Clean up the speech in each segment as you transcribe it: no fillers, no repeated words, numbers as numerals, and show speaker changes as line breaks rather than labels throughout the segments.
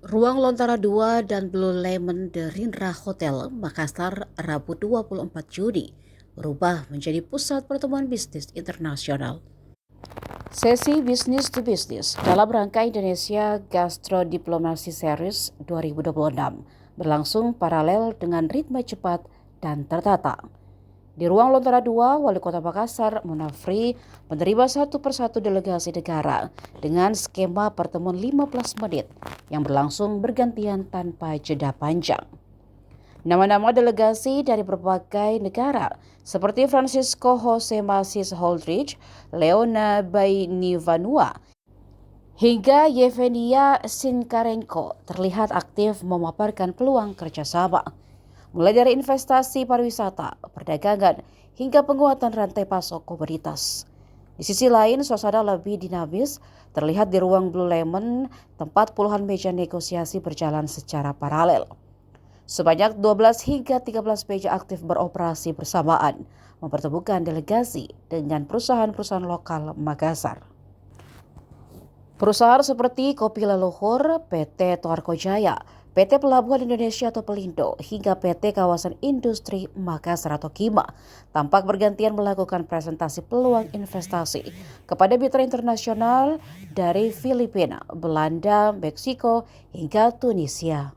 Ruang Lontara 2 dan Blue Lemon The Rindra Hotel, Makassar, Rabu 24 Juni, berubah menjadi pusat pertemuan bisnis internasional. Sesi Business to Business dalam rangka Indonesia Gastro Diplomacy Series 2026 berlangsung paralel dengan ritme cepat dan tertata. Di ruang Lontara 2, Wali Kota Makassar, Munafri, menerima satu persatu delegasi negara dengan skema pertemuan 15 menit yang berlangsung bergantian tanpa jeda panjang. Nama-nama delegasi dari berbagai negara seperti Francisco Jose Masis Holdridge, Leona Bainivanua, hingga Yevgenia Sinkarenko terlihat aktif memaparkan peluang kerjasama, mulai dari investasi pariwisata, perdagangan, hingga penguatan rantai pasok komoditas. Di sisi lain, suasana lebih dinamis terlihat di ruang Blue Lemon, tempat puluhan meja negosiasi berjalan secara paralel. Sebanyak 12 hingga 13 meja aktif beroperasi bersamaan, mempertemukan delegasi dengan perusahaan-perusahaan lokal Makassar. Perusahaan seperti Kopi Leluhur, PT Toarko Jaya, PT Pelabuhan Indonesia atau Pelindo, hingga PT Kawasan Industri Makassar atau KIMA tampak bergantian melakukan presentasi peluang investasi kepada mitra internasional dari Filipina, Belanda, Meksiko, hingga Tunisia.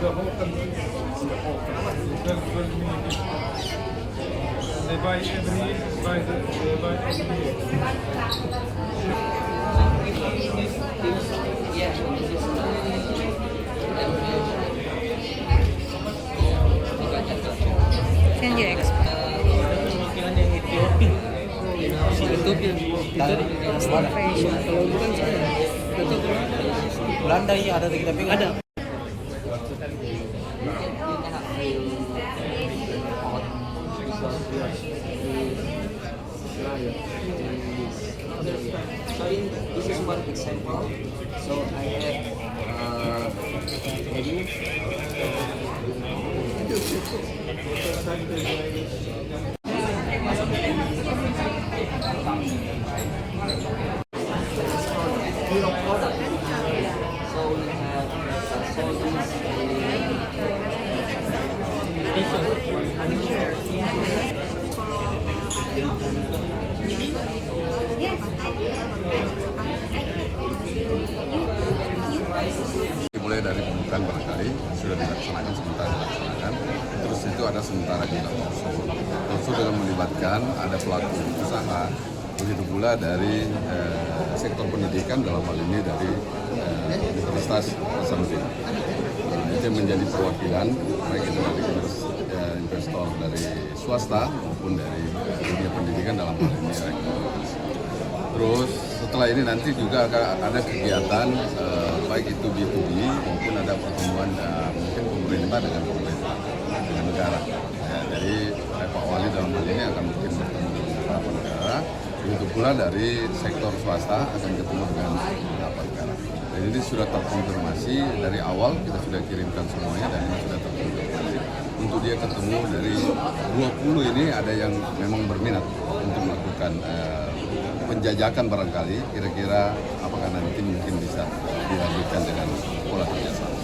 The whole country. They buy every year, they buy every year.
Can you explain?
Belanda iya ada kita pegang. Ada.
So this is one example. So I have maybe hero product. So we have
Mulai dari pembukaan barangkali sudah dilaksanakan, terus itu ada sementara di Langsung dengan melibatkan ada pelaku usaha, begitu pula dari sektor pendidikan, dalam hal ini dari Universitas Hasanuddin. Itu yang menjadi perwakilan baik itu dari investor dari swasta maupun dari dunia pendidikan, dalam hal ini rektor. Terus setelah ini nanti juga akan ada kegiatan baik itu B2B maupun ada pertemuan mungkin pemerintah dengan negara. Jadi Pak Wali dalam hal ini akan mungkin bertemu dengan beberapa negara. Begitu pula dari sektor swasta akan ketemu dengan beberapa negara. Dan ini sudah terkonfirmasi dari awal, kita sudah kirimkan semuanya dan ini sudah terkonfirmasi. Untuk dia ketemu dari 20 ini ada yang memang berminat untuk melakukan penjajakan barangkali, kira-kira apakah nanti mungkin bisa dilanjutkan dengan pola kerjasama.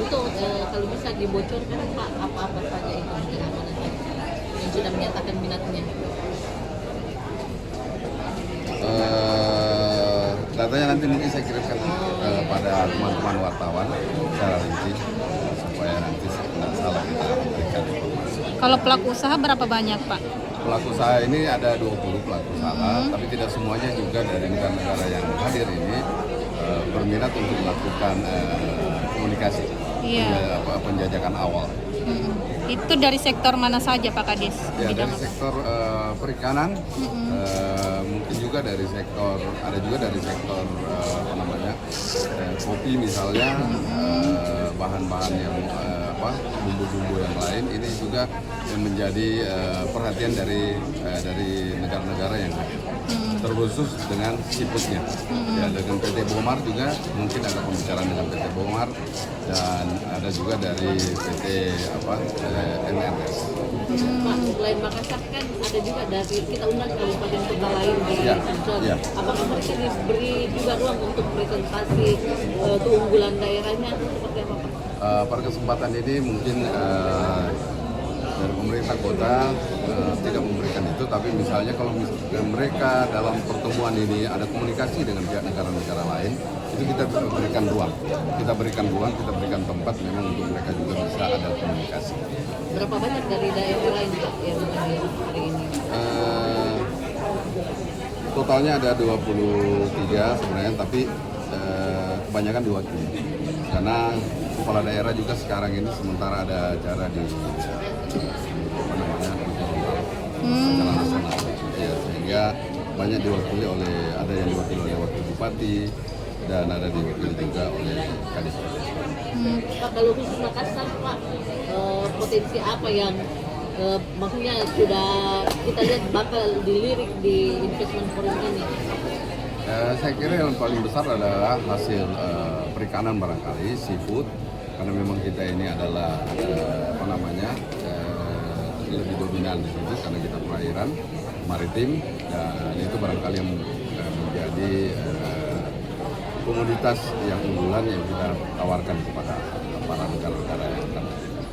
Untuk kalau bisa dibocorkan Pak, apa-apa saja itu yang sudah menyatakan minatnya?
Datanya nanti mungkin saya kirimkan pada teman-teman wartawan secara rinci supaya nanti tidak salah kita berikan informasi.
Kalau pelaku usaha berapa banyak Pak?
Pelaku usaha ini ada 20 pelaku usaha, tapi tidak semuanya juga dari negara-negara yang hadir ini berminat untuk melakukan komunikasi, penjajakan awal.
Itu dari sektor mana saja Pak Kades?
Ya, dari sektor perikanan, mungkin juga dari sektor, ada juga dari sektor kopi misalnya, bahan-bahan yang bumbu-bumbu yang lain. Ini juga yang menjadi perhatian dari negara-negara yang hadir. terkhusus dengan seafoodnya. Ya, dengan PT Bomar juga mungkin ada pembicaraan dengan PT Bomar dan ada juga dari PT MRS.
Pak, selain Makassar kan ada juga dari kita undang kabupaten kota lain di
Ya,
Ancol.
ya.
Apakah mereka diberi juga ruang untuk presentasi keunggulan daerahnya atau seperti apa Pak?
Pada kesempatan ini mungkin dari pemerintah kota tidak memberikan itu, tapi misalnya kalau mereka dalam pertemuan ini ada komunikasi dengan pihak negara-negara lain, itu kita berikan ruang, kita berikan tempat memang untuk mereka juga bisa ada komunikasi.
Berapa banyak dari daerah lain Pak yang hadir hari ini?
Totalnya ada 23 sebenarnya, tapi kebanyakan diwakili. Karena kepala daerah juga sekarang ini sementara ada acara di secara nasional, ya, sehingga banyak diwakili oleh, ada yang diwakili oleh wakil bupati dan ada diwakili juga oleh kadis.
Pak, kalau khusus Makassar Pak, potensi apa yang maksudnya sudah kita lihat bakal dilirik di investment forum ini?
Saya kira yang paling besar adalah hasil perikanan barangkali, seafood, karena memang kita ini adalah lebih dominan di situ karena kita perairan maritim, dan itu barangkali yang menjadi komoditas yang unggulan yang kita tawarkan kepada para negara-negara yang akan.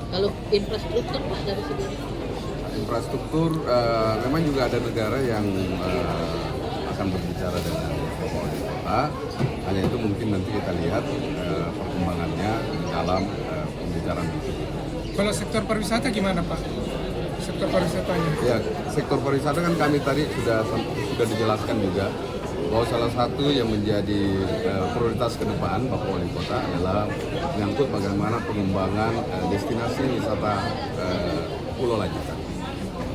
Kalau infrastruktur Pak dari segi
Infrastruktur, memang juga ada negara yang akan berbicara dengan Bapak Wali Kota. Hanya itu mungkin nanti kita lihat perkembangannya dalam pembicaraan itu.
Kalau sektor pariwisata gimana Pak? Sektor pariwisatanya?
Ya, sektor pariwisata kan kami tadi sudah dijelaskan juga bahwa salah satu yang menjadi prioritas ke depan Bapak Wali Kota adalah menyangkut bagaimana pengembangan destinasi wisata Pulau Lanjutan.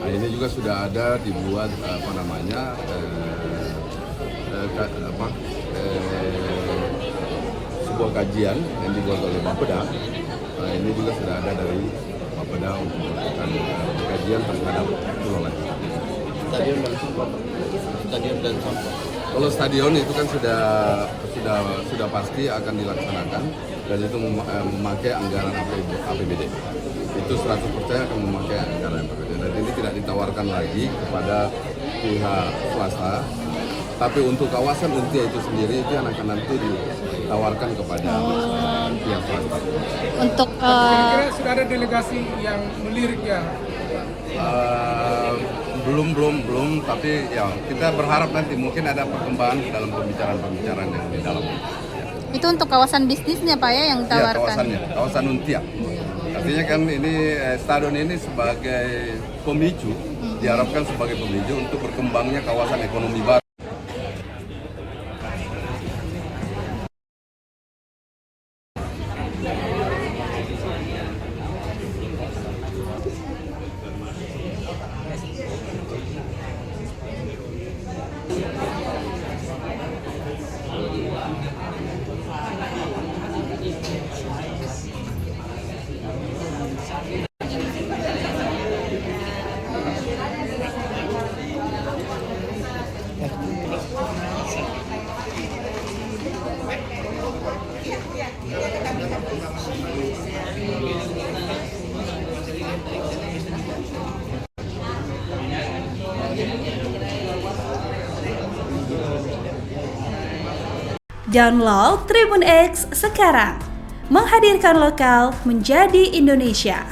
Nah, ini juga sudah ada dibuat sebuah kajian yang dibuat oleh Bapeda. Nah, ini juga sudah ada dari Bapeda untuk melakukan kajian terhadap Pulau Lanjutan.
Stadion dan sampah.
Kalau stadion itu kan sudah pasti akan dilaksanakan dan itu memakai anggaran APBD. Itu 100% akan memakai anggaran APBD. Dan ini tidak ditawarkan lagi kepada pihak swasta. Tapi untuk kawasan Untia itu sendiri itu yang akan nanti ditawarkan kepada pihak swasta.
Untuk
Kira-kira sudah ada delegasi yang melirik ya?
Belum, tapi ya kita berharap nanti mungkin ada perkembangan dalam pembicaraan yang di dalam. Ya.
itu untuk kawasan bisnisnya Pak ya yang
Ya,
tawarkan.
kawasan Untia. Artinya kan ini stadion ini sebagai pemicu, diharapkan sebagai pemicu untuk berkembangnya kawasan ekonomi baru.
Download Tribun X sekarang, menghadirkan lokal menjadi Indonesia.